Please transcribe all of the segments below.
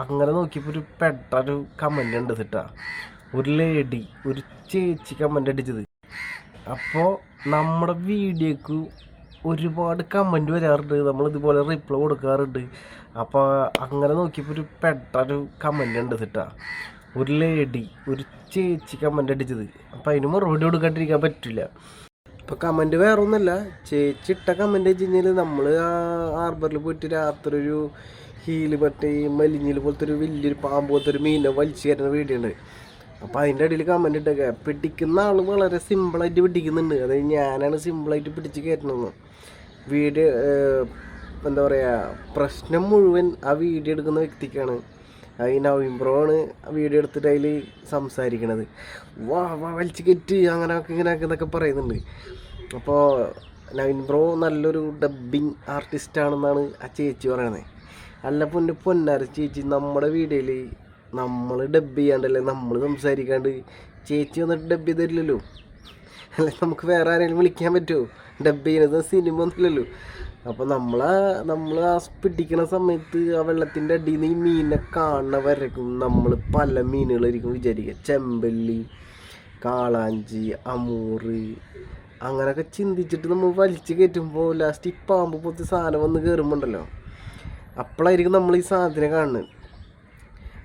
അങ്ങനെ നോക്കിയപ്പോൾ ഒരു പെട്ടൊരു കമൻ്റ് ഉണ്ട് കേട്ടാ. ഒരു ലേഡി, ഒരു ചേച്ചി കമൻ്റ് അടിച്ചത്. അപ്പോൾ നമ്മുടെ വീഡിയോക്ക് ഒരുപാട് കമൻറ്റ് വരാറുണ്ട്, നമ്മളിതുപോലെ റിപ്ലൈ കൊടുക്കാറുണ്ട്. അപ്പോൾ അങ്ങനെ നോക്കിയപ്പോൾ ഒരു പെട്ടൊരു കമൻ്റ് ഉണ്ട് കേട്ടാ. ഒരു ലേഡി, ഒരു ചേച്ചി കമൻ്റ് അടിച്ചത്. അപ്പോൾ അതിന് മറുപടി കൊടുക്കാണ്ടിരിക്കാൻ പറ്റില്ല. ഇപ്പോൾ കമൻറ്റ് വേറെ ഒന്നുമല്ല, ചേച്ചി ഇട്ട കമൻറ്റ് വെച്ച് കഴിഞ്ഞാൽ നമ്മൾ ആ ഹാർബറിൽ പോയിട്ട് രാത്രി ഒരു ഹീല് മറ്റേ മലിഞ്ഞിൽ പോലത്തെ ഒരു വലിയൊരു പാമ്പ് പോലത്തെ ഒരു മീനെ വലിച്ചു കയറുന്ന വീഡിയോ ഉണ്ട്. അപ്പോൾ അതിൻ്റെ ഇടയിൽ കമൻറ്റ് ഇട്ടൊക്കെ പിടിക്കുന്ന ആൾ വളരെ സിമ്പിളായിട്ട് പിടിക്കുന്നുണ്ട്. അതായത് ഞാനാണ് സിമ്പിളായിട്ട് പിടിച്ച് കയറ്റണമെന്ന്. വീഡിയോ എന്താ പറയുക, പ്രശ്നം മുഴുവൻ ആ വീഡിയോ എടുക്കുന്ന വ്യക്തിക്കാണ്. ഈ നവീൻ ബ്രോ ആണ് വീഡിയോ എടുത്തിട്ട് അതിൽ സംസാരിക്കണത്. വാ വലിച്ചു കയറ്റി അങ്ങനെയൊക്കെ ഇങ്ങനെയൊക്കെ എന്നൊക്കെ പറയുന്നുണ്ട്. അപ്പോൾ നവീൻ ബ്രോ നല്ലൊരു ഡബ്ബിങ് ആർട്ടിസ്റ്റാണെന്നാണ് ആ ചേച്ചി പറയണത്. അല്ല പൊന്നാര ചേച്ചി, നമ്മുടെ വീഡിയോയിൽ നമ്മൾ ഡബ്ബ് ചെയ്യാണ്ടല്ലേ, നമ്മൾ സംസാരിക്കാണ്ട് ചേച്ചി വന്നിട്ട് ഡബ്ബ് ചെയ്തില്ലല്ലോ. അല്ലെ നമുക്ക് വേറെ ആരെങ്കിലും വിളിക്കാൻ പറ്റുമോ? ഡബ്ബ് ചെയ്യുന്നത് സിനിമ ഒന്നുമില്ലല്ലോ. അപ്പോൾ നമ്മൾ ആ പിടിക്കുന്ന സമയത്ത് ആ വെള്ളത്തിൻ്റെ അടിയിൽ നിന്ന് ഈ മീനിനെ കാണുന്ന വരക്കും നമ്മൾ പല മീനുകളായിരിക്കും വിചാരിക്കുക. ചെമ്പല്ലി, കാളാഞ്ചി, അമൂറ്, അങ്ങനെയൊക്കെ ചിന്തിച്ചിട്ട് നമ്മൾ വലിച്ചു കയറ്റുമ്പോൾ ലാസ്റ്റ് ഈ പാമ്പ് പോലത്തെ സാധനം വന്ന് കയറുമ്പോണ്ടല്ലോ, അപ്പോഴായിരിക്കും നമ്മൾ ഈ സാധനം കാണുന്നത്.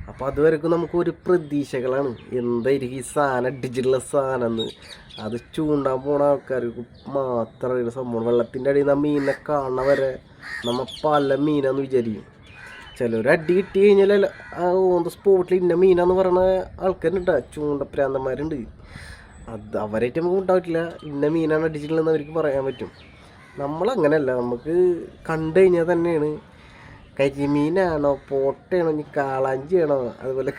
അപ്പോൾ അതുവരെക്കും നമുക്കൊരു പ്രതീക്ഷകളാണ്, എന്തായിരിക്കും ഈ സാധനം, ഡിജിറ്റൽ സാധനം എന്ന്. അത് ചൂണ്ടാൻ പോണ ആൾക്കാർക്ക് മാത്രം അറിയുന്ന സംഭവം. വെള്ളത്തിൻ്റെ അടിയിൽ നിന്ന് ആ മീനിനെ കാണുന്ന വരെ നമ്മൾ പല മീനാന്ന് വിചാരിക്കും. ചിലർ അടി കിട്ടി കഴിഞ്ഞാൽ ഓൺ ദ സ്പോട്ടിൽ ഇന്ന മീനാന്ന് പറയുന്ന ആൾക്കാരുണ്ട്, ചൂണ്ടപ്രാന്തന്മാരുണ്ട്. അത് അവരായിട്ട് നമുക്ക് ഉണ്ടാവില്ല, ഇന്ന മീനാണ് അടിച്ചിട്ടുള്ളതെന്ന് അവർക്ക് പറയാൻ പറ്റും. നമ്മളങ്ങനെയല്ല, നമുക്ക് കണ്ടു കഴിഞ്ഞാൽ തന്നെയാണ് കരിമീനാണോ പോട്ടയാണോ ഇനി കാളാഞ്ചിയാണോ അതുപോലെ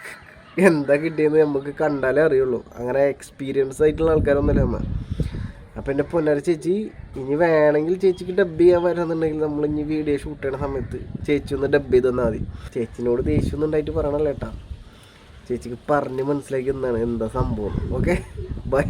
എന്താ കിട്ടിയെന്ന് നമുക്ക് കണ്ടാലേ അറിയുള്ളൂ. അങ്ങനെ എക്സ്പീരിയൻസ് ആയിട്ടുള്ള ആൾക്കാരൊന്നുമല്ല നമ്മൾ. അപ്പോൾ എൻ്റെ പൊന്നാര ചേച്ചി, ഇനി വേണമെങ്കിൽ ചേച്ചിക്ക് ഡബ് ചെയ്യാൻ വരാമെന്നുണ്ടെങ്കിൽ നമ്മൾ ഇനി വീഡിയോ ഷൂട്ട് ചെയ്യുന്ന സമയത്ത് ചേച്ചി ഒന്ന് ഡബ് ചെയ്ത് തന്നാൽ മതി. ചേച്ചിനോട് ദേഷ്യമൊന്നും ഉണ്ടായിട്ട് പറയണല്ലോ ഏട്ടാ, ചേച്ചിക്ക് പറഞ്ഞ് മനസ്സിലാക്കി എന്താണ് എന്താ സംഭവം. Okay, by.